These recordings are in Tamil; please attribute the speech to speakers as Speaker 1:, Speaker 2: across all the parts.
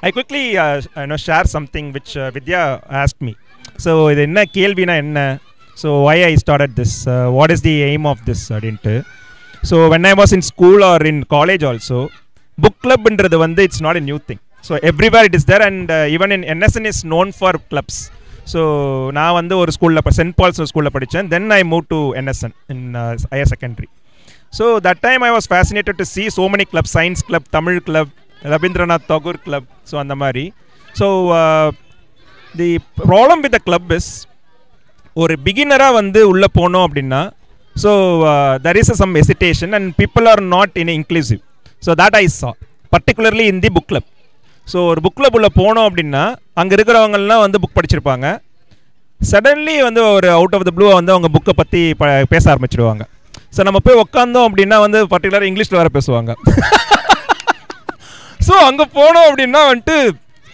Speaker 1: I quickly share something which Vidya asked me. So இது என்ன கேள்வினா என்ன, so why I started this, what is the aim of this அப்படின்ட்டு. So when I was in school or in college also, book club ன்றது வந்து it's not a new thing. So everywhere it is there, and even in NSN is known for clubs. So நான் வந்து ஒரு ஸ்கூலில் சென்ட் பால்ஸ் ஸ்கூலில் படித்தேன். Then I moved to NSN in higher secondary. So that time I was fascinated to see so many clubs, science club, Tamil club, Rabindranath Tagore club, so அந்த மாதிரி. So the problem with the club is, ஒரு பிகினராக வந்து உள்ளே போனோம் அப்படின்னா, so there is some hesitation and people are not inclusive. So that I saw, particularly in the book club. So ஒரு புக் கிளப் உள்ள போனோம் அப்படின்னா அங்கே இருக்கிறவங்கலாம் வந்து புக் படிச்சிருப்பாங்க. சடன்லி வந்து ஒரு அவுட் ஆஃப் த ப்ளூ வந்து அவங்க புக்கை பற்றி பேச ஆரம்பிச்சிடுவாங்க. ஸோ நம்ம போய் உட்காந்தோம் அப்படின்னா வந்து பர்டிகுலராக இங்கிலீஷில் வேறு பேசுவாங்க. ஸோ அங்கே போனோம் அப்படின்னா வந்துட்டு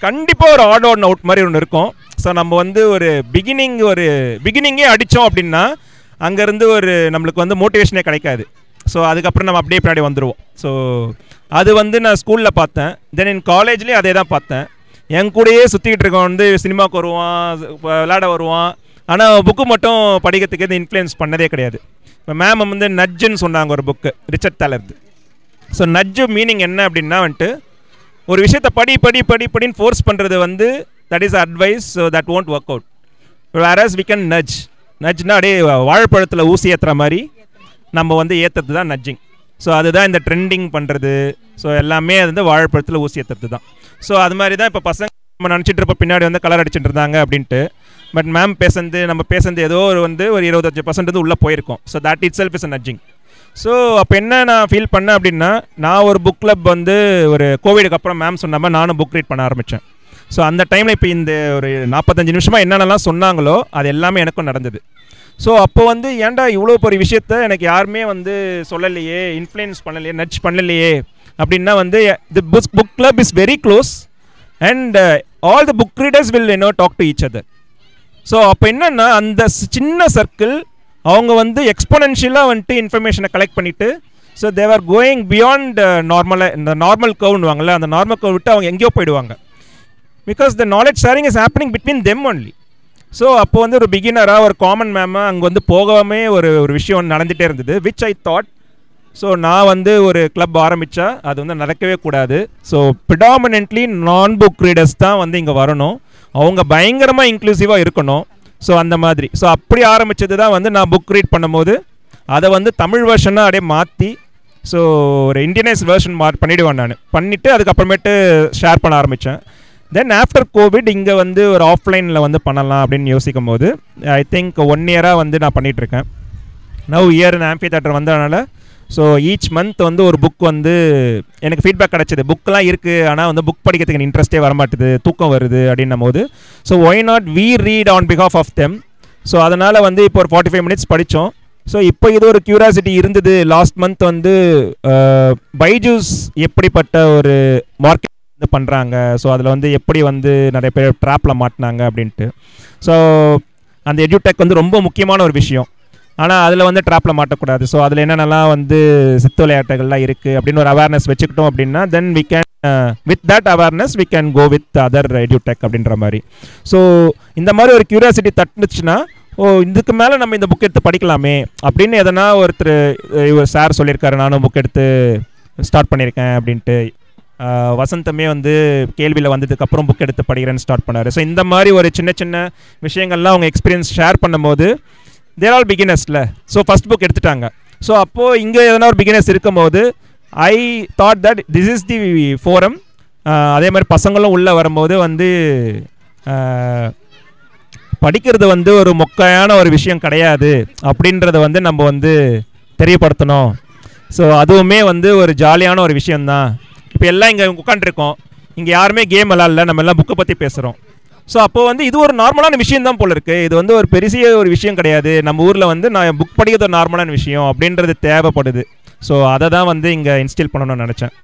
Speaker 1: கண்டிப்பாக ஒரு ஆட் ஆன் அவுட் மாதிரி ஒன்று இருக்கும். ஸோ நம்ம வந்து ஒரு பிகினிங்கே அடித்தோம் அப்படின்னா அங்கேருந்து ஒரு நம்மளுக்கு வந்து மோட்டிவேஷனே கிடைக்காது. ஸோ அதுக்கப்புறம் நம்ம அப்படியே பின்னாடி வந்துடுவோம். ஸோ அது வந்து நான் ஸ்கூலில் பார்த்தேன். தென் என் காலேஜ்லேயும் அதே தான் பார்த்தேன். என் கூடயே சுற்றிக்கிட்டு இருக்கவன் வந்து சினிமாவுக்கு வருவான், விளையாட வருவான், ஆனால் புக்கு மட்டும் படிக்கிறதுக்கு எது இன்ஃப்ளூயன்ஸ் பண்ணதே கிடையாது. இப்போ மேம் வந்து நட்ஜுன்னு சொன்னாங்க ஒரு புக்கு, ரிச்சர்ட் தாலர்து. ஸோ நட்ஜு மீனிங் என்ன அப்படின்னா வந்துட்டு ஒரு விஷயத்தை படின்னு ஃபோர்ஸ் பண்ணுறது வந்து that is advice, so that won't work out. Whereas we can நட்ஜ்னா அப்படியே வாழைப்பழத்தில் ஊசி ஏற்றுற மாதிரி நம்ம வந்து ஏற்றுறது தான் நட்ஜிங். ஸோ அதுதான் இந்த ட்ரெண்டிங் பண்ணுறது. ஸோ எல்லாமே அது வந்து வாழைப்பழத்தில் ஊசி ஏற்றுறது தான். ஸோ அது மாதிரி தான் இப்போ பசங்க நம்ம நினச்சிட்டு இருப்போம் பின்னாடி வந்து கலர் அடிச்சுட்டு இருந்தாங்க அப்படின்ட்டு. பட் மேம் நம்ம பேசுறது ஏதோ ஒரு 25% வந்து உள்ளே போயிருக்கோம். So that itself is a nudging. So அப்போ என்ன நான் ஃபீல் பண்ணேன் அப்படின்னா, நான் ஒரு புக் கிளப் வந்து ஒரு கோவிடுக்கு அப்புறம் மேம் சொன்ன மாதிரி நானும் புக் ரீட் பண்ண ஆரம்பித்தேன். ஸோ அந்த டைமில் இப்போ இந்த ஒரு 45 நிமிஷமாக என்னென்னலாம் சொன்னாங்களோ அது எல்லாமே எனக்கும் நடந்தது. ஸோ அப்போ வந்து ஏன்டா இவ்வளோ பெரிய விஷயத்த எனக்கு யாருமே வந்து சொல்லலையே, இன்ஃப்ளூயன்ஸ் பண்ணலையே, நட்ஜ் பண்ணலையே அப்படின்னா வந்து the book club is very close and all the book readers will talk to each other. So அப்போ என்னென்னா அந்த சின்ன சர்க்கிள் அவங்க வந்து எக்ஸ்போனென்ஷியலாக வந்துட்டு இன்ஃபர்மேஷனை கலெக்ட் பண்ணிவிட்டு, ஸோ தேவர் கோயிங் பியாண்ட் இந்த நார்மல் கர்வ்னுவாங்கள்ல, அந்த நார்மல் கர்வ் விட்டு அவங்க எங்கேயோ போயிடுவாங்க. Because the knowledge sharing is happening between them only. So அப்போ வந்து ஒரு பிகினராக ஒரு காமன் மேமாக அங்கே வந்து போகாமே ஒரு விஷயம் நடந்துகிட்டே இருந்தது, விச் ஐ தாட். ஸோ நான் வந்து ஒரு கிளப் ஆரம்பித்தா அது வந்து நடக்கவே கூடாது. ஸோ ப்ரிடாமினென்ட்லி நான் புக் ரீடர்ஸ் தான் வந்து இங்கே வரணும், அவங்க பயங்கரமாக இன்க்ளூசிவாக இருக்கணும். ஸோ அந்த மாதிரி ஸோ அப்படி ஆரம்பித்தது தான் வந்து நான் புக் ரீட் பண்ணும்போது அதை வந்து தமிழ் வெர்ஷனாக அப்படியே மாற்றி, ஸோ ஒரு இண்டியனைஸ் வெர்ஷன் பண்ணிவிடுவேன் நான். பண்ணிவிட்டு அதுக்கப்புறமேட்டு ஷேர் பண்ண ஆரம்பித்தேன். தென் ஆஃப்டர் கோவிட் இங்கே வந்து ஒரு ஆஃப்லைனில் வந்து பண்ணலாம் அப்படின்னு யோசிக்கும் போது ஐ திங்க் 1 இயராக வந்து நான் பண்ணிகிட்ருக்கேன். நவ் இயர் ஆம்பி தேட்டர் வந்ததுனால ஸோ ஈச் மந்த் வந்து ஒரு புக் வந்து எனக்கு ஃபீட்பேக் கிடச்சிது. புக்கெலாம் இருக்குது, ஆனால் வந்து புக் படிக்கிறதுக்கு எனக்கு இன்ட்ரெஸ்ட்டே வரமாட்டுது, தூக்கம் வருது அப்படின்னும் போது so why not we read on behalf of them. So அதனால் வந்து இப்போ ஒரு 45 மினிட்ஸ் படித்தோம். ஸோ இப்போ இது ஒரு க்யூரியாசிட்டி இருந்தது. லாஸ்ட் மந்த் வந்து பைஜூஸ் எப்படிப்பட்ட ஒரு மார்க்கெட் பண்ணுறாங்க, ஸோ அதில் வந்து எப்படி வந்து நிறைய பேர் ட்ராப்பில் மாட்டினாங்க அப்படின்ட்டு. ஸோ அந்த எட்யூடெக் வந்து ரொம்ப முக்கியமான ஒரு விஷயம், ஆனால் அதில் வந்து ட்ராப்பில் மாட்டக்கூடாது. ஸோ அதில் என்னென்னலாம் வந்து சித்து விளையாட்டுகள்லாம் இருக்குது அப்படின்னு ஒரு அவேர்னஸ் வச்சுக்கிட்டோம் அப்படின்னா then we can with that awareness we can go with other edutech அப்படின்ற மாதிரி. ஸோ இந்த மாதிரி ஒரு க்யூரியாசிட்டி தட்டுச்சுன்னா இதுக்கு மேலே நம்ம இந்த புக் எடுத்து படிக்கலாமே அப்படின்னு எதனா ஒருத்தர் சார் சொல்லியிருக்காரு, நானும் புக் எடுத்து ஸ்டார்ட் பண்ணியிருக்கேன் அப்படின்ட்டு. வசந்தமே வந்து கேள்வியில் வந்ததுக்கப்புறம் புக் எடுத்து படிக்கிறேன்னு ஸ்டார்ட் பண்ணார். ஸோ இந்த மாதிரி ஒரு சின்ன விஷயங்கள்லாம் அவங்க எக்ஸ்பீரியன்ஸ் ஷேர் பண்ணும்போது தேர் ஆல் பிகினர்ஸில். ஸோ ஃபஸ்ட் புக் எடுத்துட்டாங்க. ஸோ அப்போது இங்கே எதனா ஒரு பிகினர்ஸ் இருக்கும்போது I thought that this is the forum. அதே மாதிரி பசங்களும் உள்ளே வரும்போது வந்து படிக்கிறது வந்து ஒரு மொக்கையான ஒரு விஷயம் கிடையாது அப்படின்றத வந்து நம்ம வந்து தெரியப்படுத்தணும். ஸோ அதுவுமே வந்து ஒரு ஜாலியான ஒரு விஷயந்தான். இப்போ எல்லாம் இங்கே உட்காந்துருக்கோம், இங்கே யாருமே கேம் விளாட்ல, நம்ம எல்லாம் புக்கை பற்றி பேசுகிறோம். ஸோ அப்போது வந்து இது ஒரு நார்மலான விஷயம் தான் போல இருக்குது, இது வந்து ஒரு பெரிய ஒரு விஷயம் கிடையாது, நம்ம ஊரில் வந்து நான் புக் படிக்கிறது ஒரு நார்மலான விஷயம் அப்படின்றது தேவைப்படுது. ஸோ அதை தான் வந்து இங்கே இன்ஸ்டில் பண்ணணும்னு நினச்சேன்.